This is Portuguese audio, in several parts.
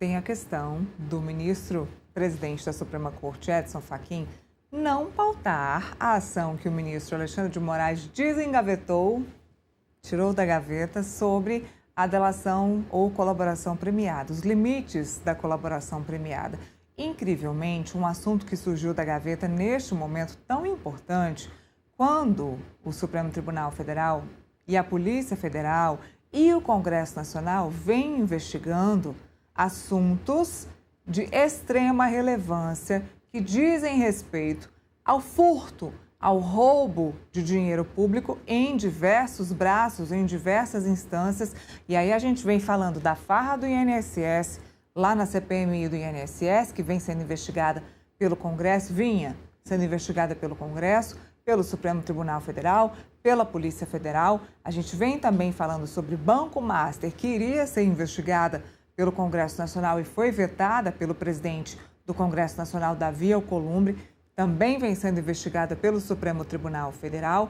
tem a questão do ministro presidente da Suprema Corte, Edson Fachin, não pautar a ação que o ministro Alexandre de Moraes desengavetou, tirou da gaveta, sobre a delação ou colaboração premiada, os limites da colaboração premiada. Incrivelmente, um assunto que surgiu da gaveta neste momento tão importante, quando o Supremo Tribunal Federal e a Polícia Federal e o Congresso Nacional vêm investigando assuntos de extrema relevância que dizem respeito ao furto, ao roubo de dinheiro público em diversos braços, em diversas instâncias. E aí a gente vem falando da farra do INSS, lá na CPMI do INSS, que vem sendo investigada pelo Congresso, vinha sendo investigada pelo Congresso, pelo Supremo Tribunal Federal, pela Polícia Federal. A gente vem também falando sobre Banco Master, que iria ser investigada pelo Congresso Nacional e foi vetada pelo presidente do Congresso Nacional, Davi Alcolumbre, também vem sendo investigada pelo Supremo Tribunal Federal.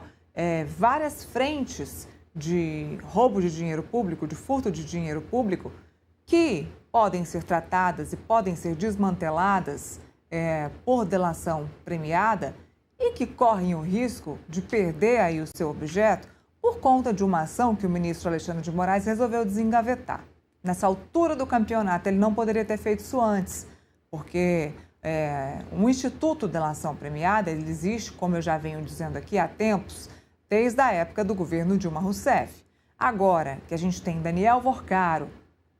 Várias frentes de roubo de dinheiro público, de furto de dinheiro público, que podem ser tratadas e podem ser desmanteladas por delação premiada e que correm o risco de perder aí o seu objeto por conta de uma ação que o ministro Alexandre de Moraes resolveu desengavetar. Nessa altura do campeonato, ele não poderia ter feito isso antes, porque um Instituto de Delação Premiada, ele existe, como eu já venho dizendo aqui, há tempos, desde a época do governo Dilma Rousseff. Agora que a gente tem Daniel Vorcaro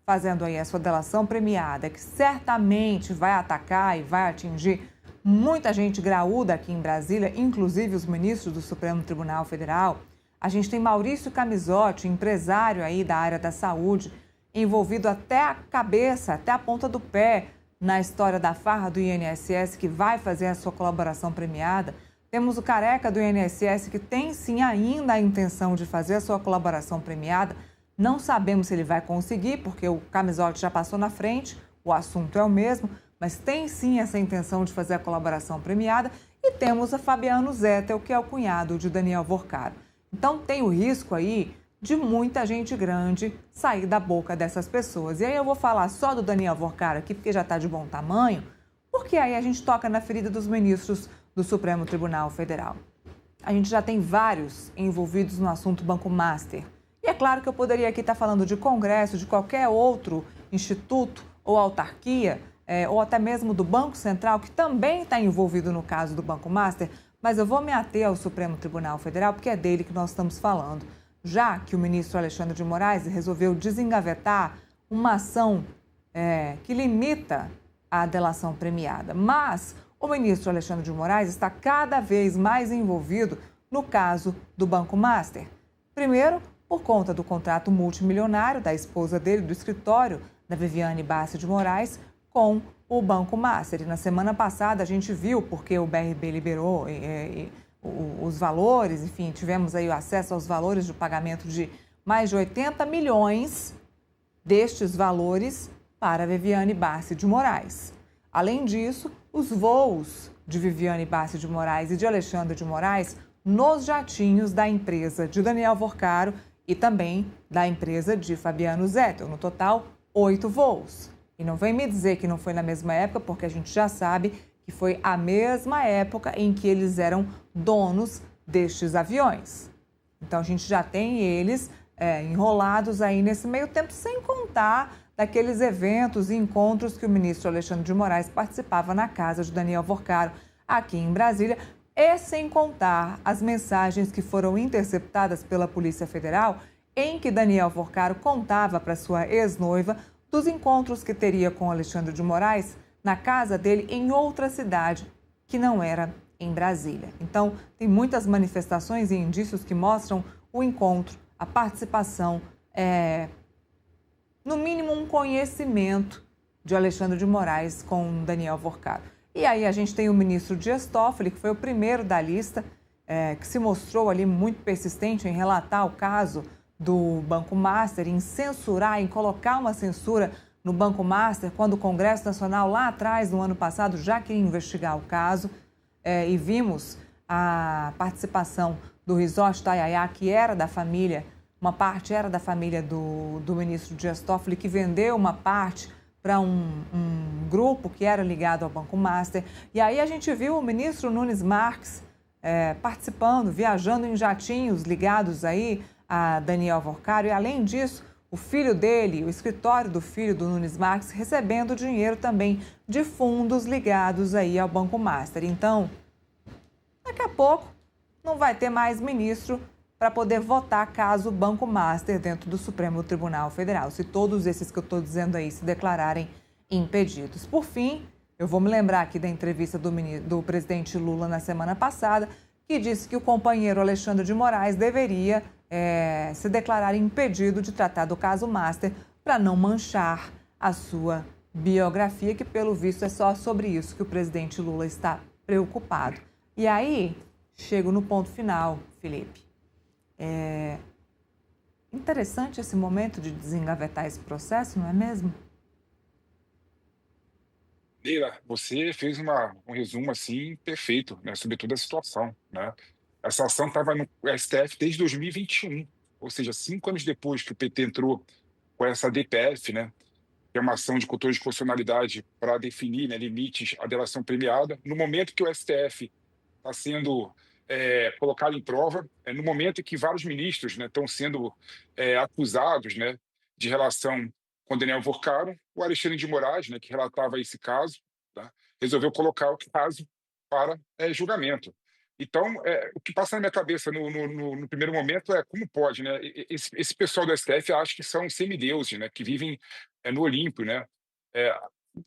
fazendo aí a sua delação premiada, que certamente vai atacar e vai atingir muita gente graúda aqui em Brasília, inclusive os ministros do Supremo Tribunal Federal. A gente tem Maurício Camisotti, empresário aí da área da saúde, envolvido até a cabeça, até a ponta do pé na história da farra do INSS, que vai fazer a sua colaboração premiada. Temos o careca do INSS, que tem sim ainda a intenção de fazer a sua colaboração premiada. Não sabemos se ele vai conseguir, porque o Camisotti já passou na frente, o assunto é o mesmo, mas tem sim essa intenção de fazer a colaboração premiada. E temos a Fabiano Zettel, que é o cunhado de Daniel Vorcaro. Então tem o risco aí de muita gente grande sair da boca dessas pessoas. E aí eu vou falar só do Daniel Vorcaro aqui, porque já está de bom tamanho, porque aí a gente toca na ferida dos ministros do Supremo Tribunal Federal. A gente já tem vários envolvidos no assunto Banco Master. E é claro que eu poderia aqui estar falando de Congresso, de qualquer outro instituto ou autarquia, ou até mesmo do Banco Central, que também está envolvido no caso do Banco Master, mas eu vou me ater ao Supremo Tribunal Federal, porque é dele que nós estamos falando, já que o ministro Alexandre de Moraes resolveu desengavetar uma ação que limita a delação premiada. Mas o ministro Alexandre de Moraes está cada vez mais envolvido no caso do Banco Master. Primeiro, por conta do contrato multimilionário da esposa dele, do escritório da Viviane Bassi de Moraes, com o Banco Master. E na semana passada a gente viu, porque o BRB liberou os valores, enfim, tivemos aí o acesso aos valores do pagamento de mais de 80 milhões destes valores para a Viviane Bassi de Moraes. Além disso, os voos de Viviane Bassi de Moraes e de Alexandre de Moraes nos jatinhos da empresa de Daniel Vorcaro e também da empresa de Fabiano Zettel. No total, 8 voos. E não vem me dizer que não foi na mesma época, porque a gente já sabe que foi a mesma época em que eles eram donos destes aviões. Então, a gente já tem eles enrolados aí nesse meio tempo, sem contar daqueles eventos e encontros que o ministro Alexandre de Moraes participava na casa de Daniel Vorcaro, aqui em Brasília, e sem contar as mensagens que foram interceptadas pela Polícia Federal, em que Daniel Vorcaro contava para sua ex-noiva dos encontros que teria com Alexandre de Moraes na casa dele em outra cidade, que não era em Brasília. Então, tem muitas manifestações e indícios que mostram o encontro, a participação, no mínimo um conhecimento de Alexandre de Moraes com Daniel Vorcaro. E aí a gente tem o ministro Dias Toffoli, que foi o primeiro da lista, que se mostrou ali muito persistente em relatar o caso do Banco Master, em censurar, em colocar uma censura no Banco Master, quando o Congresso Nacional, lá atrás, no ano passado, já queria investigar o caso. E vimos a participação do Resort Tayayá, que era da família, uma parte era da família do ministro Dias Toffoli, que vendeu uma parte para um grupo que era ligado ao Banco Master. E aí a gente viu o ministro Nunes Marques participando, viajando em jatinhos ligados aí a Daniel Worcaro. E além disso, o filho dele, o escritório do filho do Nunes Marques, recebendo dinheiro também de fundos ligados aí ao Banco Master. Então, daqui a pouco não vai ter mais ministro para poder votar caso o Banco Master dentro do Supremo Tribunal Federal, se todos esses que eu estou dizendo aí se declararem impedidos. Por fim, eu vou me lembrar aqui da entrevista do presidente Lula na semana passada, que disse que o companheiro Alexandre de Moraes deveria se declarar impedido de tratar do caso Master para não manchar a sua biografia, que pelo visto é só sobre isso que o presidente Lula está preocupado. E aí, chego no ponto final, Felipe. Interessante esse momento de desengavetar esse processo, não é mesmo? Leila, você fez um resumo assim perfeito, né, sobre toda a situação, né? Essa ação estava no STF desde 2021, ou seja, 5 anos depois que o PT entrou com essa DPF, né, que é uma ação de controle de constitucionalidade para definir, né, limites à delação premiada. No momento que o STF está sendo colocado em prova, no momento em que vários ministros, né, estão sendo acusados, né, de relação com Daniel Worcaro, o Alexandre de Moraes, né, que relatava esse caso, tá, resolveu colocar o caso para julgamento. Então, o que passa na minha cabeça no primeiro momento é como pode, né? Esse pessoal do STF acha que são semideuses, né? Que vivem no Olimpo, né? É,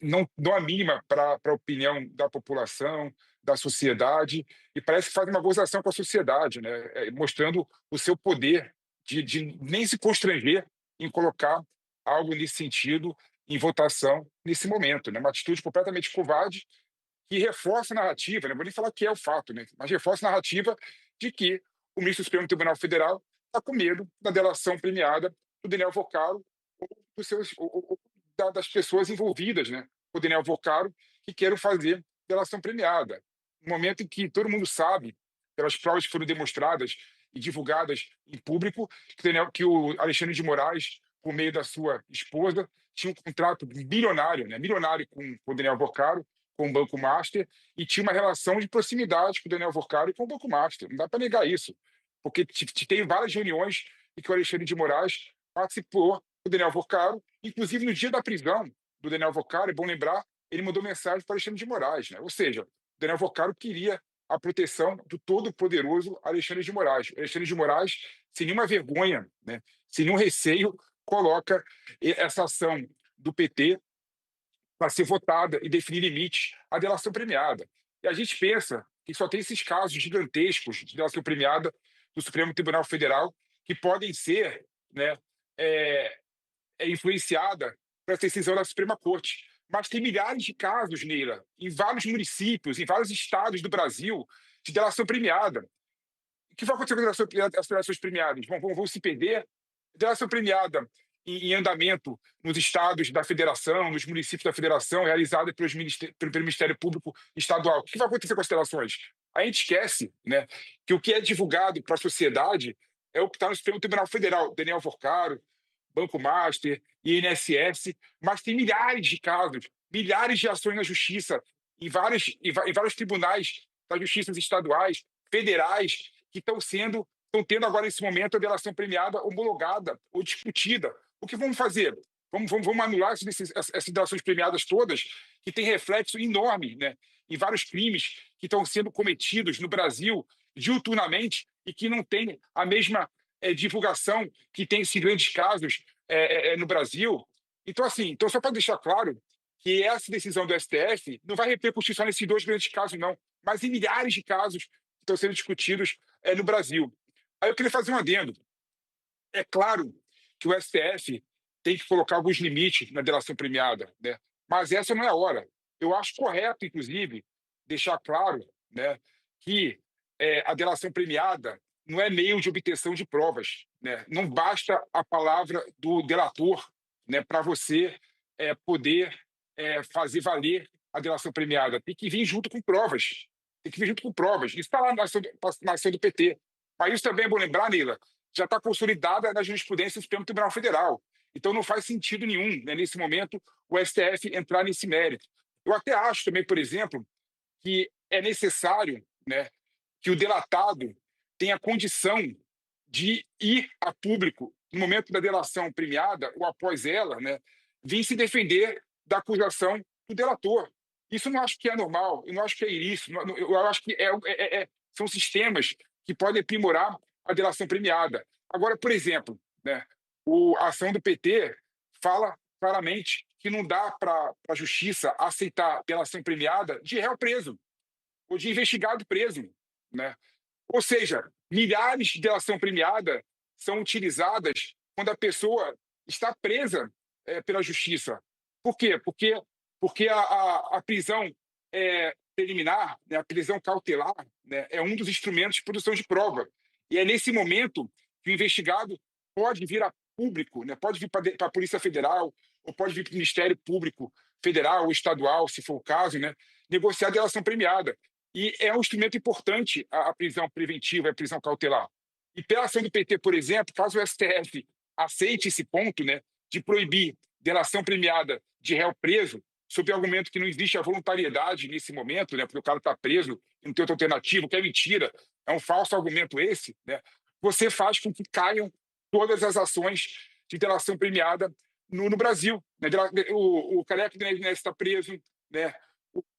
não dão a mínima para a opinião da população, da sociedade, e parece que faz uma gozação com a sociedade, né? Mostrando o seu poder de nem se constranger em colocar algo nesse sentido em votação nesse momento, né? Uma atitude completamente covarde que reforça a narrativa, né? Vou nem falar que é o fato, né? Mas reforça a narrativa de que o ministro do Supremo Tribunal Federal está com medo da delação premiada do Daniel Worcaro ou, das pessoas envolvidas, né? O Daniel Worcaro, que queiram fazer delação premiada. No momento em que todo mundo sabe, pelas provas que foram demonstradas e divulgadas em público, que o Alexandre de Moraes, por meio da sua esposa, tinha um contrato bilionário, né? Milionário com o Daniel Worcaro, com o Banco Master, e tinha uma relação de proximidade com o Daniel Worcaro e com o Banco Master. Não dá para negar isso, porque tem várias reuniões em que o Alexandre de Moraes participou com o Daniel Worcaro, inclusive no dia da prisão do Daniel Worcaro, é bom lembrar, ele mandou mensagem para o Alexandre de Moraes, né? Ou seja, o Daniel Worcaro queria a proteção do todo-poderoso Alexandre de Moraes. O Alexandre de Moraes, sem nenhuma vergonha, né, sem nenhum receio, coloca essa ação do PT para ser votada e definir limites à delação premiada. E a gente pensa que só tem esses casos gigantescos de delação premiada do Supremo Tribunal Federal que podem ser, né, influenciada por essa decisão da Suprema Corte. Mas tem milhares de casos, Neila, em vários municípios, em vários estados do Brasil, de delação premiada. O que vai acontecer com as delações premiadas? Vão se perder? Delação premiada em andamento nos estados da federação, nos municípios da federação, realizada pelo Ministério Público Estadual. O que vai acontecer com as delações? A gente esquece, né, que o que é divulgado para a sociedade é o que está no Supremo Tribunal Federal. Daniel Worcaro, Banco Master, INSS, mas tem milhares de casos, milhares de ações na justiça, em vários tribunais das justiças estaduais, federais, que estão tendo agora, nesse momento, a delação premiada homologada ou discutida. O que vamos fazer? Vamos anular essas delações premiadas todas, que têm reflexo enorme, né, em vários crimes que estão sendo cometidos no Brasil diuturnamente e que não têm a mesma divulgação que tem esses grandes casos no Brasil. Então, assim, só para deixar claro que essa decisão do STF não vai repercutir só nesses dois grandes casos, não, mas em milhares de casos que estão sendo discutidos no Brasil. Aí eu queria fazer um adendo. É claro que o STF tem que colocar alguns limites na delação premiada, né? Mas essa não é a hora. Eu acho correto, inclusive, deixar claro, né, que a delação premiada não é meio de obtenção de provas, né? Não basta a palavra do delator, né, para você poder fazer valer a delação premiada. Tem que vir junto com provas. Tem que vir junto com provas. Isso está lá na ação do PT. Mas isso também é bom lembrar, Neila, já está consolidada na jurisprudência do Supremo Tribunal Federal. Então não faz sentido nenhum, né, nesse momento, o STF entrar nesse mérito. Eu até acho também, por exemplo, que é necessário, né, que o delatado tenha condição de ir a público no momento da delação premiada ou após ela, né, vir se defender da acusação do delator. Isso eu não acho que é normal, eu não acho que é ilícito, eu acho que são sistemas que podem aprimorar a delação premiada. Agora, por exemplo, né, a ação do PT fala claramente que não dá para a justiça aceitar delação premiada de réu preso ou de investigado preso, né? Ou seja, milhares de delação premiada são utilizadas quando a pessoa está presa pela justiça. Por quê? Porque a prisão preliminar, né, a prisão cautelar, né, é um dos instrumentos de produção de prova. E é nesse momento que o investigado pode vir a público, né, pode vir para a Polícia Federal, ou pode vir para o Ministério Público Federal ou estadual, se for o caso, né, negociar a delação premiada. E é um instrumento importante a prisão preventiva, a prisão cautelar. E pela ação do PT, por exemplo, caso o STF aceite esse ponto, né, de proibir delação premiada de réu preso, sob o argumento que não existe a voluntariedade nesse momento, né, porque o cara está preso e não tem outra alternativa, que é mentira, é um falso argumento esse, né, você faz com que caiam todas as ações de delação premiada no Brasil. Né? O Careca do INSS está preso, né?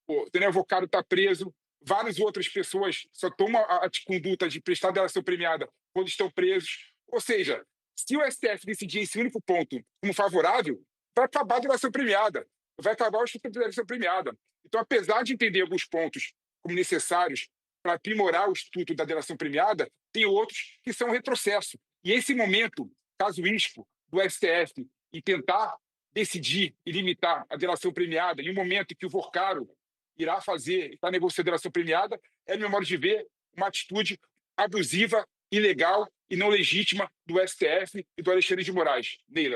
O Daniel Vocaro está preso, várias outras pessoas só tomam a conduta de prestar delação premiada quando estão presos. Ou seja, se o STF decidir esse único ponto como favorável, vai acabar a delação premiada, vai acabar o instituto de delação premiada. Então, apesar de entender alguns pontos como necessários para aprimorar o instituto da delação premiada, tem outros que são retrocesso. E esse momento casuístico do STF em tentar decidir e limitar a delação premiada em um momento em que o Vocaro irá fazer, está negociando a delação premiada, é, no meu modo de ver, uma atitude abusiva, ilegal e não legítima do STF e do Alexandre de Moraes. Neila.